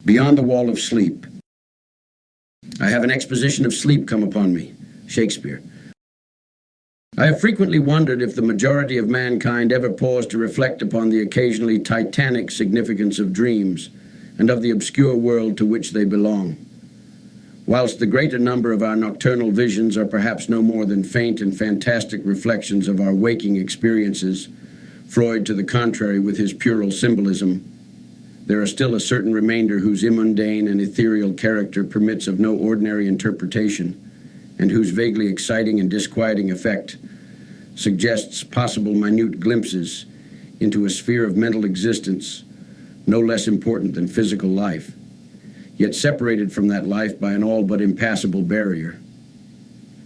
Beyond the wall of sleep. I have an exposition of sleep come upon me. Shakespeare. I have frequently wondered if the majority of mankind ever paused to reflect upon the occasionally titanic significance of dreams and of the obscure world to which they belong. Whilst the greater number of our nocturnal visions are perhaps no more than faint and fantastic reflections of our waking experiences, Freud to the contrary with his puerile symbolism, there are still a certain remainder whose immundane and ethereal character permits of no ordinary interpretation, and whose vaguely exciting and disquieting effect suggests possible minute glimpses into a sphere of mental existence no less important than physical life, yet separated from that life by an all but impassable barrier.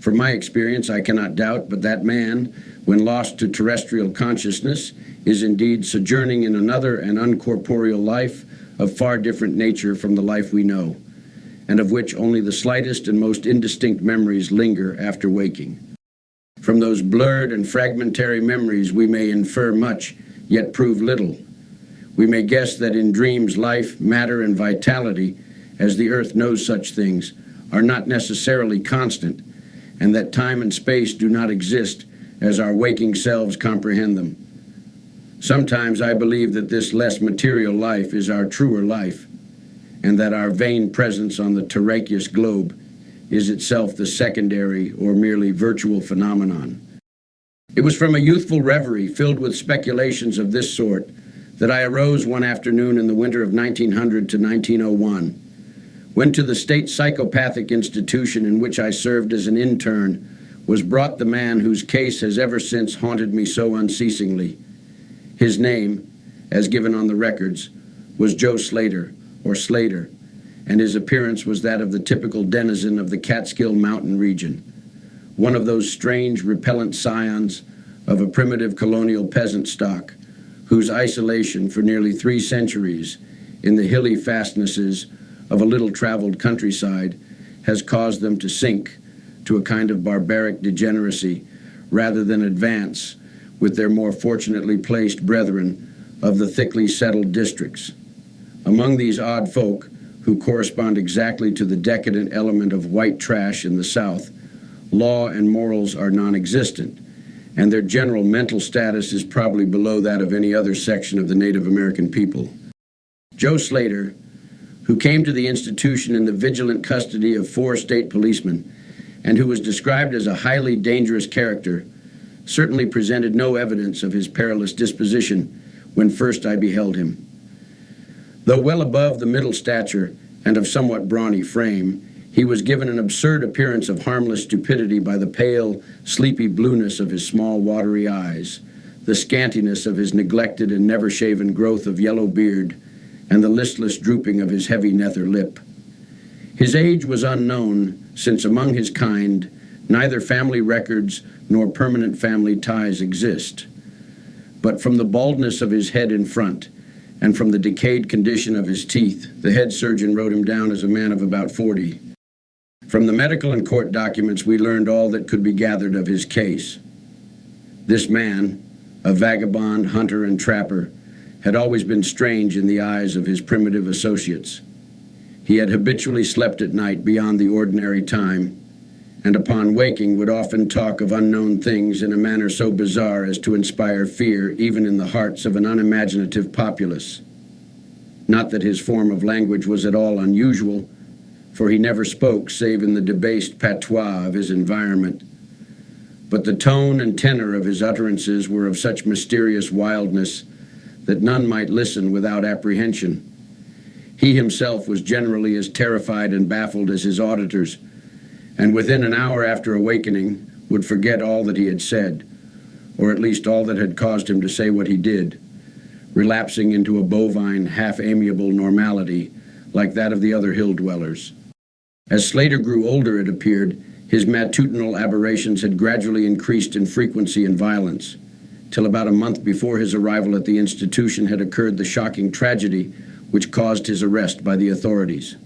From my experience, I cannot doubt but that man, when lost to terrestrial consciousness, is indeed sojourning in another and uncorporeal life of far different nature from the life we know, and of which only the slightest and most indistinct memories linger after waking. From those blurred and fragmentary memories we may infer much, yet prove little. We may guess that in dreams life, matter, and vitality, as the earth knows such things, are not necessarily constant, and that time and space do not exist as our waking selves comprehend them. Sometimes I believe that this less material life is our truer life, and that our vain presence on the terraqueous globe is itself the secondary or merely virtual phenomenon. It was from a youthful reverie filled with speculations of this sort that I arose one afternoon in the winter of 1900 to 1901, when to the state psychopathic institution in which I served as an intern was brought the man whose case has ever since haunted me so unceasingly. His name, as given on the records, was Joe Slater, or Slater, and his appearance was that of the typical denizen of the Catskill Mountain region, one of those strange, repellent scions of a primitive colonial peasant stock, whose isolation for nearly 3 centuries in the hilly fastnesses of a little-traveled countryside has caused them to sink to a kind of barbaric degeneracy rather than advance with their more fortunately placed brethren of the thickly settled districts. Among these odd folk, who correspond exactly to the decadent element of white trash in the South, law and morals are non-existent, and their general mental status is probably below that of any other section of the Native American people. Joe Slater, who came to the institution in the vigilant custody of 4 state policemen, and who was described as a highly dangerous character, certainly presented no evidence of his perilous disposition when first I beheld him. Though well above the middle stature and of somewhat brawny frame, he was given an absurd appearance of harmless stupidity by the pale, sleepy blueness of his small, watery eyes, the scantiness of his neglected and never-shaven growth of yellow beard, and the listless drooping of his heavy nether lip. His age was unknown, since among his kind, neither family records nor permanent family ties exist. But from the baldness of his head in front, and from the decayed condition of his teeth, the head surgeon wrote him down as a man of about 40. From the medical and court documents, we learned all that could be gathered of his case. This man, a vagabond, hunter, and trapper, had always been strange in the eyes of his primitive associates. He had habitually slept at night beyond the ordinary time, and upon waking would often talk of unknown things in a manner so bizarre as to inspire fear even in the hearts of an unimaginative populace. Not that his form of language was at all unusual, for he never spoke save in the debased patois of his environment. But the tone and tenor of his utterances were of such mysterious wildness that none might listen without apprehension. He himself was generally as terrified and baffled as his auditors, and within an hour after awakening would forget all that he had said, or at least all that had caused him to say what he did, relapsing into a bovine, half-amiable normality like that of the other hill-dwellers. As Slater grew older, it appeared, his matutinal aberrations had gradually increased in frequency and violence, till about a month before his arrival at the institution had occurred the shocking tragedy which caused his arrest by the authorities.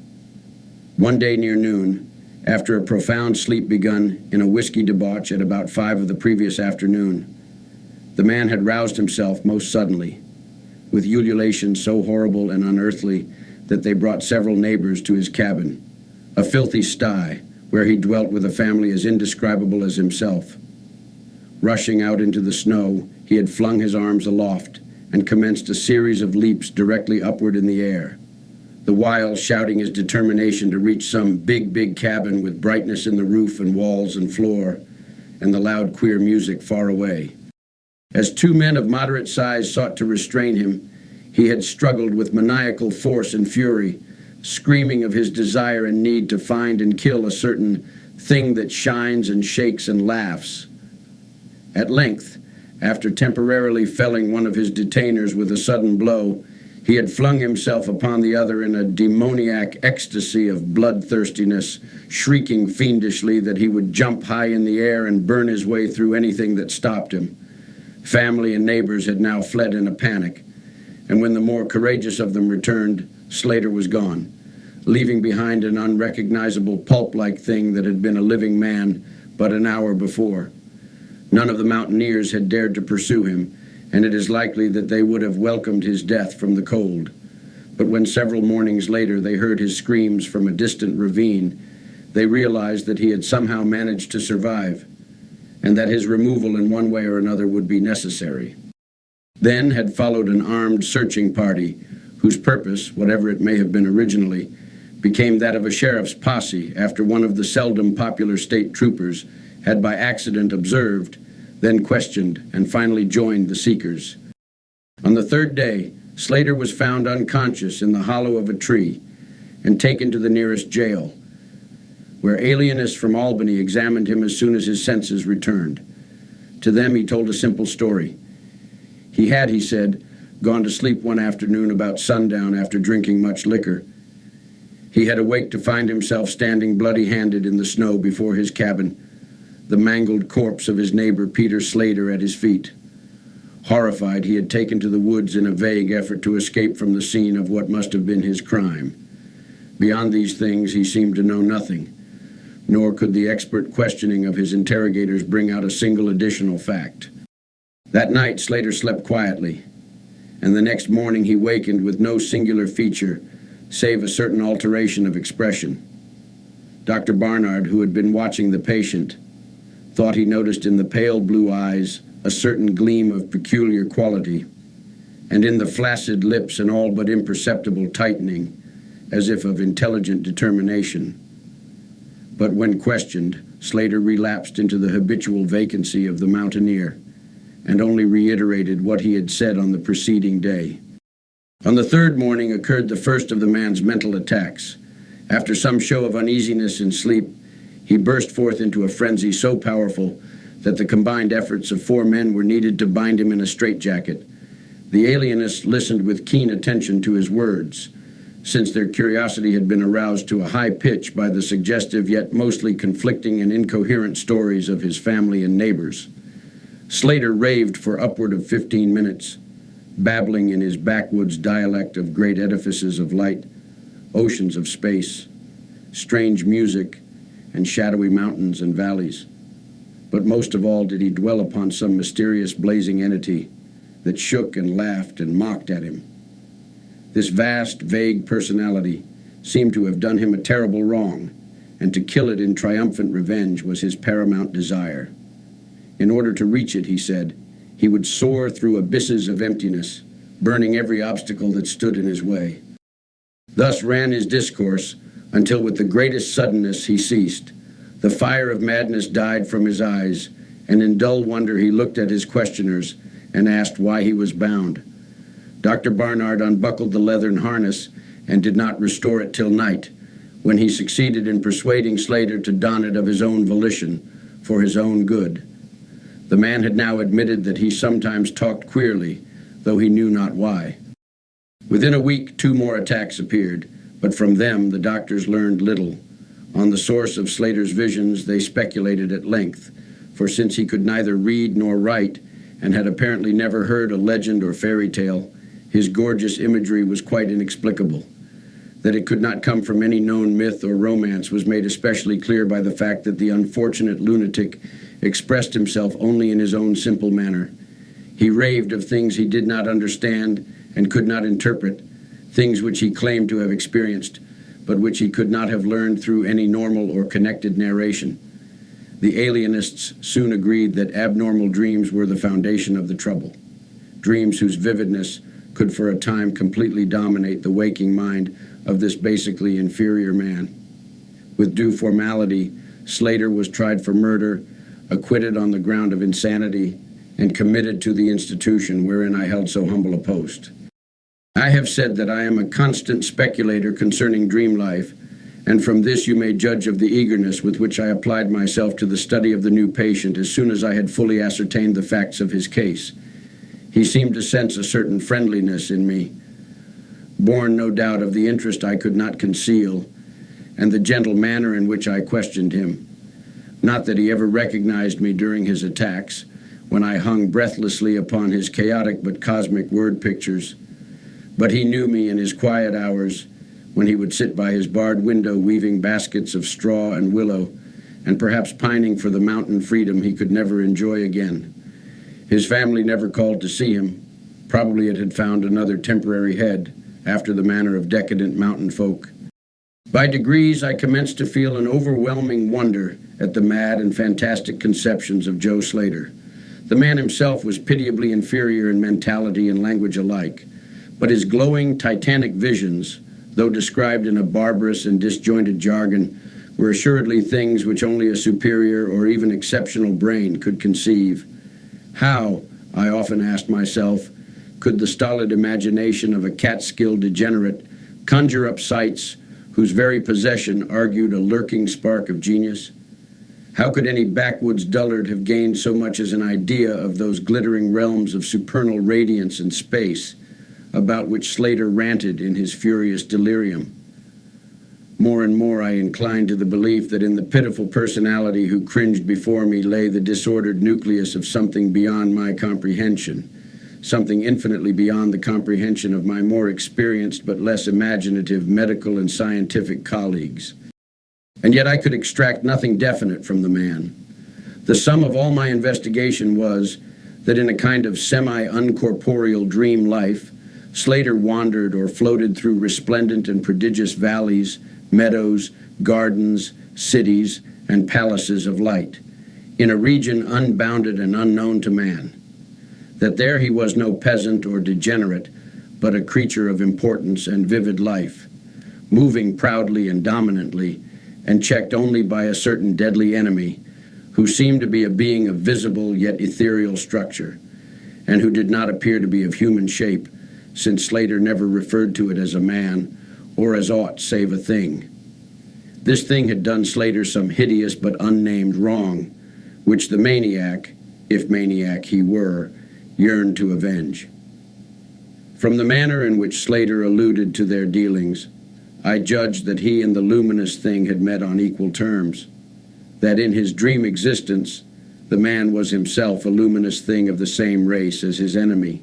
One day near noon, after a profound sleep begun in a whiskey debauch at about 5 of the previous afternoon, the man had roused himself most suddenly, with ululations so horrible and unearthly that they brought several neighbors to his cabin, a filthy sty where he dwelt with a family as indescribable as himself. Rushing out into the snow, he had flung his arms aloft and commenced a series of leaps directly upward in the air, the while shouting his determination to reach some big cabin with brightness in the roof and walls and floor, and the loud, queer music far away. As two men of moderate size sought to restrain him, he had struggled with maniacal force and fury, screaming of his desire and need to find and kill a certain thing that shines and shakes and laughs. At length, after temporarily felling one of his detainers with a sudden blow, he had flung himself upon the other in a demoniac ecstasy of bloodthirstiness, shrieking fiendishly that he would jump high in the air and burn his way through anything that stopped him. Family and neighbors had now fled in a panic, and when the more courageous of them returned, Slater was gone, leaving behind an unrecognizable pulp-like thing that had been a living man but an hour before. None of the mountaineers had dared to pursue him, and it is likely that they would have welcomed his death from the cold. But when several mornings later they heard his screams from a distant ravine, they realized that he had somehow managed to survive, and that his removal in one way or another would be necessary. Then had followed an armed searching party, whose purpose, whatever it may have been originally, became that of a sheriff's posse after one of the seldom popular state troopers had by accident observed, then questioned, and finally joined the seekers. On the third day, Slater was found unconscious in the hollow of a tree and taken to the nearest jail, where alienists from Albany examined him as soon as his senses returned. To them he told a simple story. He had, he said, gone to sleep one afternoon about sundown after drinking much liquor. He had awaked to find himself standing bloody-handed in the snow before his cabin, the mangled corpse of his neighbor Peter Slater at his feet. Horrified, he had taken to the woods in a vague effort to escape from the scene of what must have been his crime. Beyond these things, he seemed to know nothing, nor could the expert questioning of his interrogators bring out a single additional fact. That night, Slater slept quietly, and the next morning he wakened with no singular feature, save a certain alteration of expression. Dr. Barnard, who had been watching the patient, thought he noticed in the pale blue eyes a certain gleam of peculiar quality, and in the flaccid lips an all but imperceptible tightening, as if of intelligent determination. But when questioned, Slater relapsed into the habitual vacancy of the mountaineer, and only reiterated what he had said on the preceding day. On the third morning occurred the first of the man's mental attacks. After some show of uneasiness in sleep, he burst forth into a frenzy so powerful that the combined efforts of 4 men were needed to bind him in a straitjacket. The alienists listened with keen attention to his words, since their curiosity had been aroused to a high pitch by the suggestive yet mostly conflicting and incoherent stories of his family and neighbors. Slater raved for upward of 15 minutes, babbling in his backwoods dialect of great edifices of light, oceans of space, strange music, and shadowy mountains and valleys. But most of all did he dwell upon some mysterious blazing entity that shook and laughed and mocked at him. This vast, vague personality seemed to have done him a terrible wrong, and to kill it in triumphant revenge was his paramount desire. In order to reach it, he said, he would soar through abysses of emptiness, burning every obstacle that stood in his way. Thus ran his discourse, until with the greatest suddenness he ceased. The fire of madness died from his eyes, and in dull wonder he looked at his questioners and asked why he was bound. Dr. Barnard unbuckled the leathern harness and did not restore it till night, when he succeeded in persuading Slater to don it of his own volition, for his own good. The man had now admitted that he sometimes talked queerly, though he knew not why. Within a week, 2 more attacks appeared, but from them the doctors learned little. On the source of Slater's visions they speculated at length, for since he could neither read nor write, and had apparently never heard a legend or fairy tale, his gorgeous imagery was quite inexplicable. That it could not come from any known myth or romance was made especially clear by the fact that the unfortunate lunatic expressed himself only in his own simple manner. He raved of things he did not understand and could not interpret, things which he claimed to have experienced, but which he could not have learned through any normal or connected narration. The alienists soon agreed that abnormal dreams were the foundation of the trouble, dreams whose vividness could for a time completely dominate the waking mind of this basically inferior man. With due formality, Slater was tried for murder, acquitted on the ground of insanity, and committed to the institution wherein I held so humble a post. I have said that I am a constant speculator concerning dream life, and from this you may judge of the eagerness with which I applied myself to the study of the new patient as soon as I had fully ascertained the facts of his case. He seemed to sense a certain friendliness in me, born no doubt of the interest I could not conceal, and the gentle manner in which I questioned him. Not that he ever recognized me during his attacks, when I hung breathlessly upon his chaotic but cosmic word pictures, but he knew me in his quiet hours, when he would sit by his barred window weaving baskets of straw and willow, and perhaps pining for the mountain freedom he could never enjoy again. His family never called to see him. Probably it had found another temporary head, after the manner of decadent mountain folk. By degrees, I commenced to feel an overwhelming wonder at the mad and fantastic conceptions of Joe Slater. The man himself was pitiably inferior in mentality and language alike, but his glowing, titanic visions, though described in a barbarous and disjointed jargon, were assuredly things which only a superior or even exceptional brain could conceive. How, I often asked myself, could the stolid imagination of a Catskill degenerate conjure up sights whose very possession argued a lurking spark of genius? How could any backwoods dullard have gained so much as an idea of those glittering realms of supernal radiance and space about which Slater ranted in his furious delirium? More and more I inclined to the belief that in the pitiful personality who cringed before me lay the disordered nucleus of something beyond my comprehension, something infinitely beyond the comprehension of my more experienced but less imaginative medical and scientific colleagues. And yet I could extract nothing definite from the man. The sum of all my investigation was that in a kind of semi-uncorporeal dream life, Slater wandered or floated through resplendent and prodigious valleys, meadows, gardens, cities, and palaces of light, in a region unbounded and unknown to man. That there he was no peasant or degenerate, but a creature of importance and vivid life, moving proudly and dominantly, and checked only by a certain deadly enemy, who seemed to be a being of visible yet ethereal structure, and who did not appear to be of human shape, since Slater never referred to it as a man, or as aught save a thing. This thing had done Slater some hideous but unnamed wrong, which the maniac, if maniac he were, yearned to avenge. From the manner in which Slater alluded to their dealings, I judged that he and the luminous thing had met on equal terms, that in his dream existence, the man was himself a luminous thing of the same race as his enemy.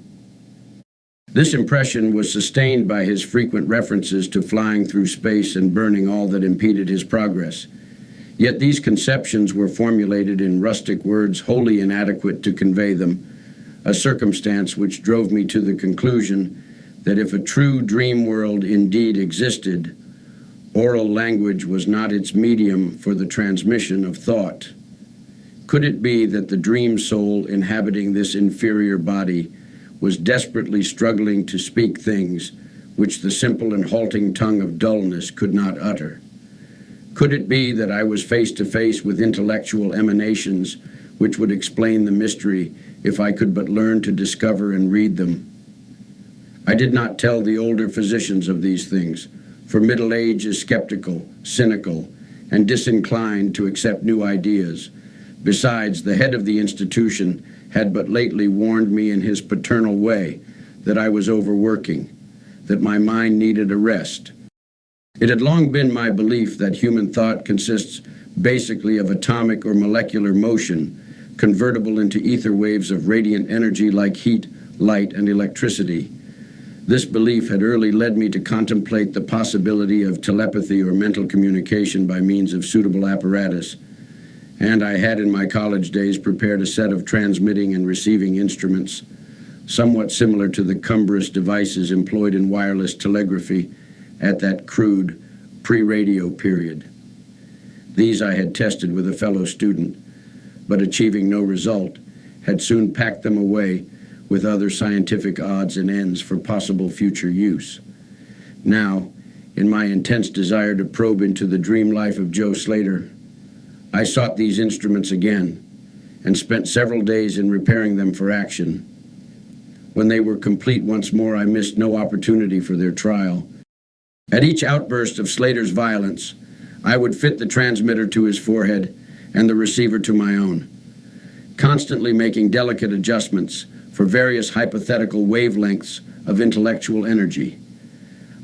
This impression was sustained by his frequent references to flying through space and burning all that impeded his progress. Yet these conceptions were formulated in rustic words wholly inadequate to convey them, a circumstance which drove me to the conclusion that if a true dream world indeed existed, oral language was not its medium for the transmission of thought. Could it be that the dream soul inhabiting this inferior body was desperately struggling to speak things which the simple and halting tongue of dullness could not utter? Could it be that I was face to face with intellectual emanations which would explain the mystery if I could but learn to discover and read them? I did not tell the older physicians of these things, for middle age is skeptical, cynical, and disinclined to accept new ideas. Besides, the head of the institution had but lately warned me in his paternal way that I was overworking, that my mind needed a rest. It had long been my belief that human thought consists basically of atomic or molecular motion, convertible into ether waves of radiant energy like heat, light, and electricity. This belief had early led me to contemplate the possibility of telepathy or mental communication by means of suitable apparatus, and I had in my college days prepared a set of transmitting and receiving instruments, somewhat similar to the cumbrous devices employed in wireless telegraphy at that crude pre-radio period. These I had tested with a fellow student, but achieving no result, had soon packed them away with other scientific odds and ends for possible future use. Now, in my intense desire to probe into the dream life of Joe Slater, I sought these instruments again and spent several days in repairing them for action. When they were complete once more, I missed no opportunity for their trial. At each outburst of Slater's violence, I would fit the transmitter to his forehead and the receiver to my own, constantly making delicate adjustments for various hypothetical wavelengths of intellectual energy.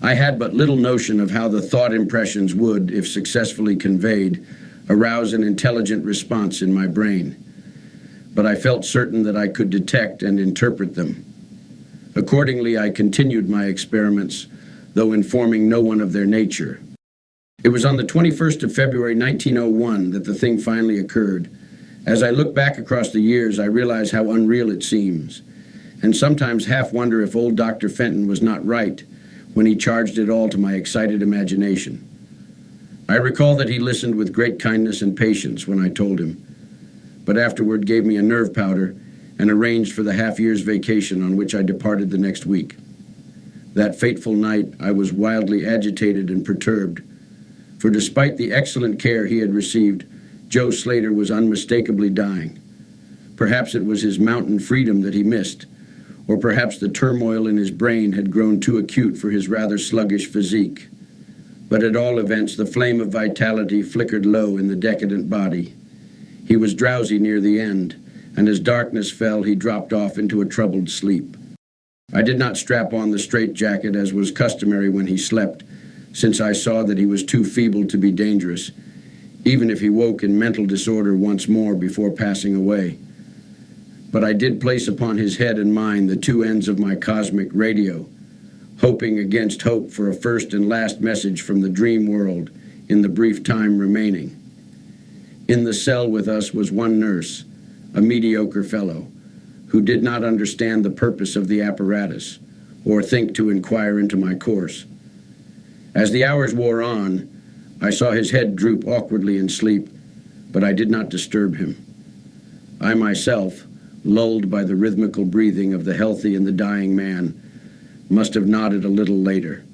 I had but little notion of how the thought impressions would, if successfully conveyed, arouse an intelligent response in my brain. But I felt certain that I could detect and interpret them. Accordingly, I continued my experiments, though informing no one of their nature. It was on the 21st of February 1901 that the thing finally occurred. As I look back across the years, I realize how unreal it seems, and sometimes half wonder if old Dr. Fenton was not right when he charged it all to my excited imagination. I recall that he listened with great kindness and patience when I told him, but afterward gave me a nerve powder and arranged for the half-year's vacation on which I departed the next week. That fateful night, I was wildly agitated and perturbed, for despite the excellent care he had received, Joe Slater was unmistakably dying. Perhaps it was his mountain freedom that he missed, or perhaps the turmoil in his brain had grown too acute for his rather sluggish physique. But at all events, the flame of vitality flickered low in the decadent body. He was drowsy near the end, and as darkness fell, he dropped off into a troubled sleep. I did not strap on the straitjacket as was customary when he slept, since I saw that he was too feeble to be dangerous, even if he woke in mental disorder once more before passing away. But I did place upon his head and mine the two ends of my cosmic radio, hoping against hope for a first and last message from the dream world in the brief time remaining. In the cell with us was one nurse, a mediocre fellow, who did not understand the purpose of the apparatus or think to inquire into my course. As the hours wore on, I saw his head droop awkwardly in sleep, but I did not disturb him. I myself, lulled by the rhythmical breathing of the healthy and the dying man, must have nodded a little later.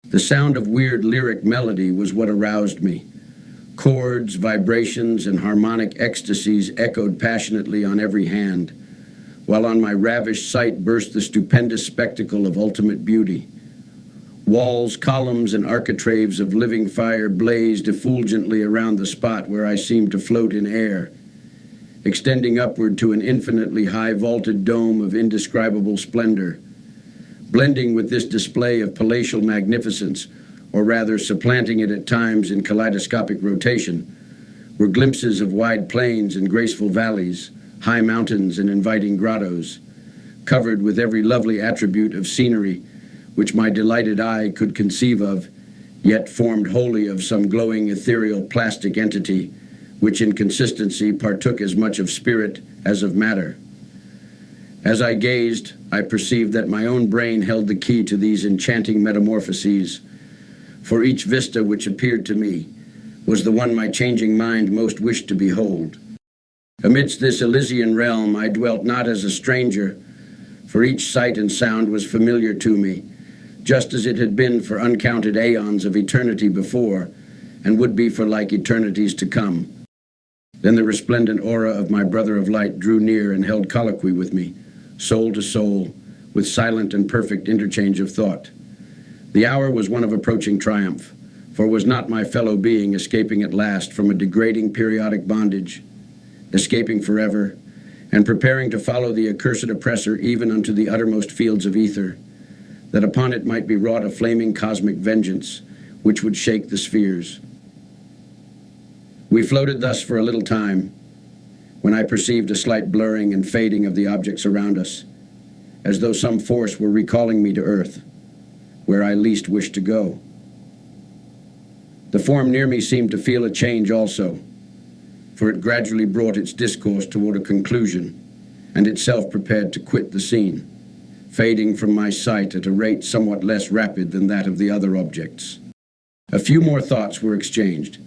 The sound of weird lyric melody was what aroused me. Chords, vibrations, and harmonic ecstasies echoed passionately on every hand, while on my ravished sight burst the stupendous spectacle of ultimate beauty. Walls, columns, and architraves of living fire blazed effulgently around the spot where I seemed to float in air, extending upward to an infinitely high-vaulted dome of indescribable splendor. Blending with this display of palatial magnificence, or rather supplanting it at times in kaleidoscopic rotation, were glimpses of wide plains and graceful valleys, high mountains and inviting grottos, covered with every lovely attribute of scenery which my delighted eye could conceive of, yet formed wholly of some glowing ethereal plastic entity, which in consistency partook as much of spirit as of matter. As I gazed, I perceived that my own brain held the key to these enchanting metamorphoses, for each vista which appeared to me was the one my changing mind most wished to behold. Amidst this Elysian realm I dwelt not as a stranger, for each sight and sound was familiar to me, just as it had been for uncounted aeons of eternity before, and would be for like eternities to come. Then the resplendent aura of my brother of light drew near and held colloquy with me, soul to soul, with silent and perfect interchange of thought. The hour was one of approaching triumph, for was not my fellow being escaping at last from a degrading periodic bondage, escaping forever, and preparing to follow the accursed oppressor even unto the uttermost fields of ether, that upon it might be wrought a flaming cosmic vengeance which would shake the spheres. We floated thus for a little time, when I perceived a slight blurring and fading of the objects around us, as though some force were recalling me to earth, where I least wished to go. The form near me seemed to feel a change also, for it gradually brought its discourse toward a conclusion, and itself prepared to quit the scene. fading from my sight at a rate somewhat less rapid than that of the other objects. A few more thoughts were exchanged,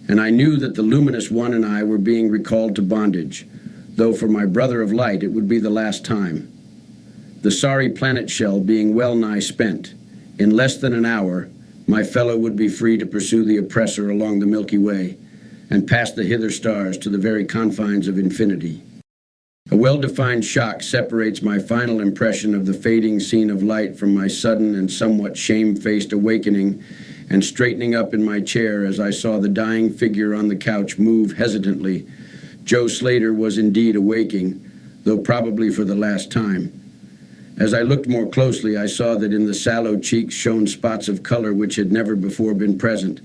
and I knew that the luminous one and I were being recalled to bondage, though for my brother of light it would be the last time. The sorry planet shell being well nigh spent, in less than an hour, my fellow would be free to pursue the oppressor along the Milky Way and past the hither stars to the very confines of infinity. A well-defined shock separates my final impression of the fading scene of light from my sudden and somewhat shame-faced awakening and straightening up in my chair as I saw the dying figure on the couch move hesitantly. Joe Slater was indeed awaking, though probably for the last time. As I looked more closely, I saw that in the sallow cheeks shone spots of color which had never before been present.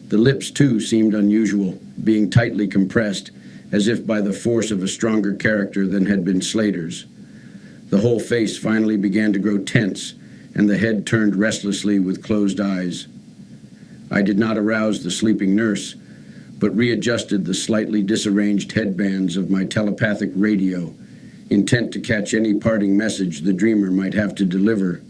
The lips, too, seemed unusual, being tightly compressed, as if by the force of a stronger character than had been Slater's. The whole face finally began to grow tense, and the head turned restlessly with closed eyes. I did not arouse the sleeping nurse, but readjusted the slightly disarranged headbands of my telepathic radio, intent to catch any parting message the dreamer might have to deliver.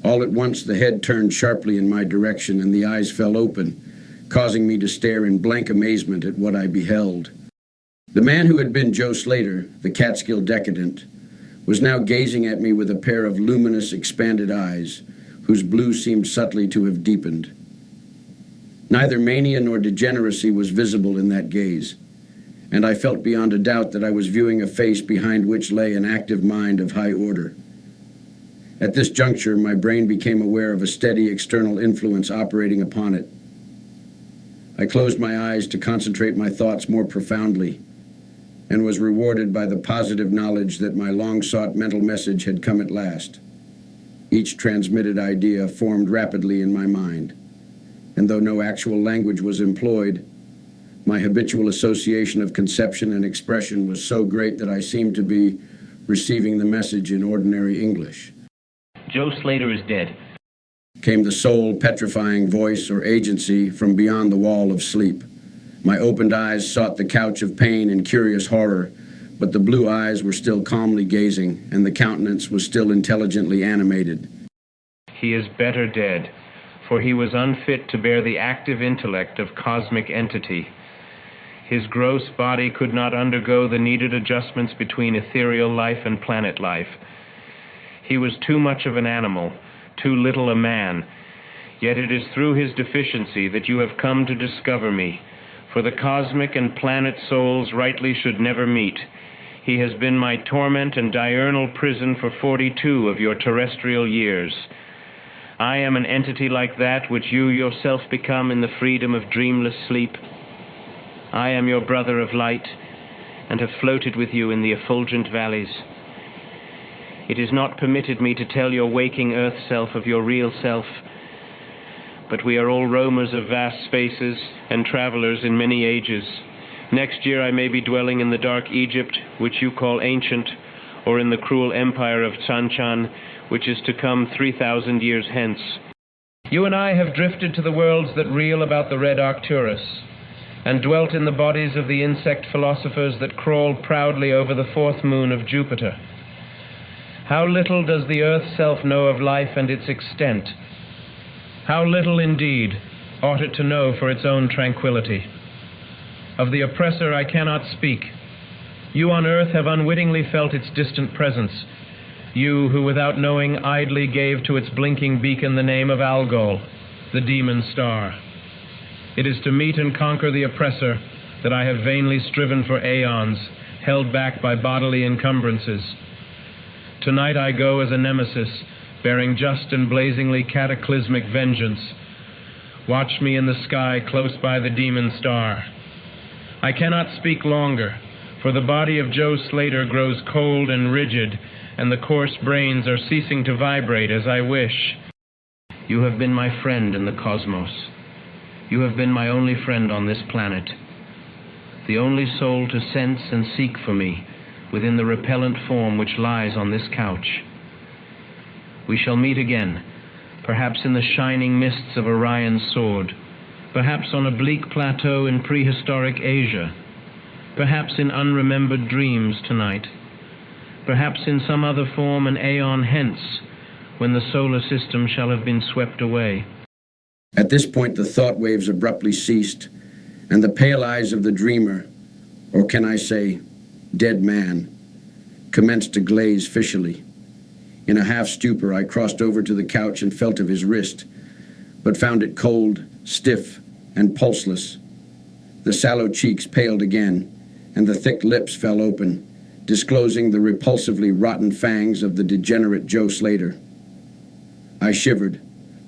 All at once the head turned sharply in my direction and the eyes fell open, causing me to stare in blank amazement at what I beheld. The man who had been Joe Slater, the Catskill decadent, was now gazing at me with a pair of luminous, expanded eyes, whose blue seemed subtly to have deepened. Neither mania nor degeneracy was visible in that gaze, and I felt beyond a doubt that I was viewing a face behind which lay an active mind of high order. At this juncture, my brain became aware of a steady external influence operating upon it. I closed my eyes to concentrate my thoughts more profoundly, and was rewarded by the positive knowledge that my long-sought mental message had come at last. Each transmitted idea formed rapidly in my mind, and though no actual language was employed, my habitual association of conception and expression was so great that I seemed to be receiving the message in ordinary English. Joe Slater is dead, came the soul petrifying voice or agency from beyond the wall of sleep. My opened eyes sought the couch of pain and curious horror, but the blue eyes were still calmly gazing, and the countenance was still intelligently animated. He is better dead, for he was unfit to bear the active intellect of cosmic entity. His gross body could not undergo the needed adjustments between ethereal life and planet life. He was too much of an animal, too little a man. Yet it is through his deficiency that you have come to discover me, for the cosmic and planet souls rightly should never meet. He has been my torment and diurnal prison for 42 of your terrestrial years. I am an entity like that which you yourself become in the freedom of dreamless sleep. I am your brother of light, and have floated with you in the effulgent valleys. It is not permitted me to tell your waking earth self of your real self, but we are all roamers of vast spaces and travelers in many ages. Next year I may be dwelling in the dark Egypt, which you call ancient, or in the cruel empire of Chanchan, which is to come 3,000 years hence. You and I have drifted to the worlds that reel about the red Arcturus, and dwelt in the bodies of the insect philosophers that crawl proudly over the fourth moon of Jupiter. How little does the earth self know of life and its extent? How little, indeed, ought it to know for its own tranquility? Of the oppressor I cannot speak. You on earth have unwittingly felt its distant presence, you who without knowing idly gave to its blinking beacon the name of Algol, the demon star. It is to meet and conquer the oppressor that I have vainly striven for aeons, held back by bodily encumbrances. Tonight I go as a nemesis, bearing just and blazingly cataclysmic vengeance. Watch me in the sky close by the demon star. I cannot speak longer, for the body of Joe Slater grows cold and rigid, and the coarse brains are ceasing to vibrate as I wish. You have been my friend in the cosmos. You have been my only friend on this planet, the only soul to sense and seek for me within the repellent form which lies on this couch. We shall meet again, perhaps in the shining mists of Orion's sword, perhaps on a bleak plateau in prehistoric Asia, perhaps in unremembered dreams tonight, perhaps in some other form an aeon hence, when the solar system shall have been swept away. At this point, the thought waves abruptly ceased, and the pale eyes of the dreamer, or can I say, dead man, commenced to glaze fishily. In a half-stupor, I crossed over to the couch and felt of his wrist, but found it cold, stiff, and pulseless. The sallow cheeks paled again, and the thick lips fell open, disclosing the repulsively rotten fangs of the degenerate Joe Slater. I shivered,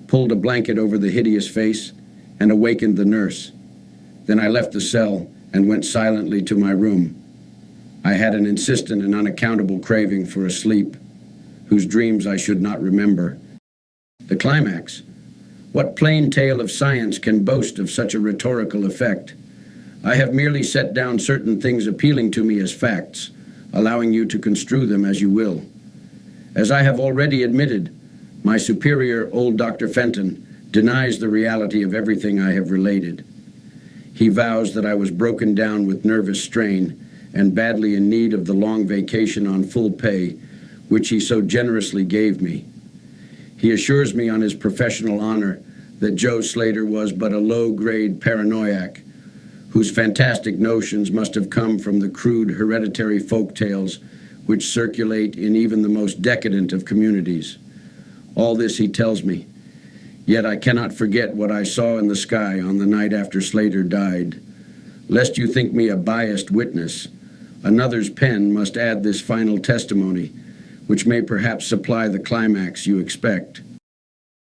pulled a blanket over the hideous face, and awakened the nurse. Then I left the cell and went silently to my room. I had an insistent and unaccountable craving for a sleep, whose dreams I should not remember. The climax. What plain tale of science can boast of such a rhetorical effect? I have merely set down certain things appealing to me as facts, allowing you to construe them as you will. As I have already admitted, my superior, old Dr. Fenton, denies the reality of everything I have related. He vows that I was broken down with nervous strain and badly in need of the long vacation on full pay, which he so generously gave me. He assures me on his professional honor that Joe Slater was but a low-grade paranoiac, whose fantastic notions must have come from the crude hereditary folk tales which circulate in even the most decadent of communities. All this he tells me, yet I cannot forget what I saw in the sky on the night after Slater died. Lest you think me a biased witness, another's pen must add this final testimony, which may perhaps supply the climax you expect.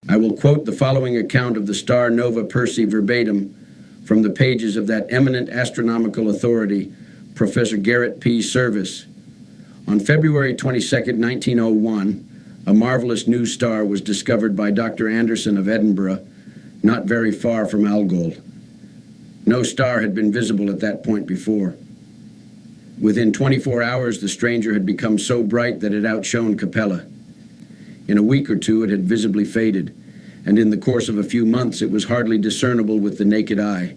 I will quote the following account of the star Nova Persei verbatim from the pages of that eminent astronomical authority, Professor Garrett P. Service. On February 22, 1901, a marvelous new star was discovered by Dr. Anderson of Edinburgh, not very far from Algol. No star had been visible at that point before. Within 24 hours, the stranger had become so bright that it outshone Capella. In a week or two, it had visibly faded, and in the course of a few months, it was hardly discernible with the naked eye.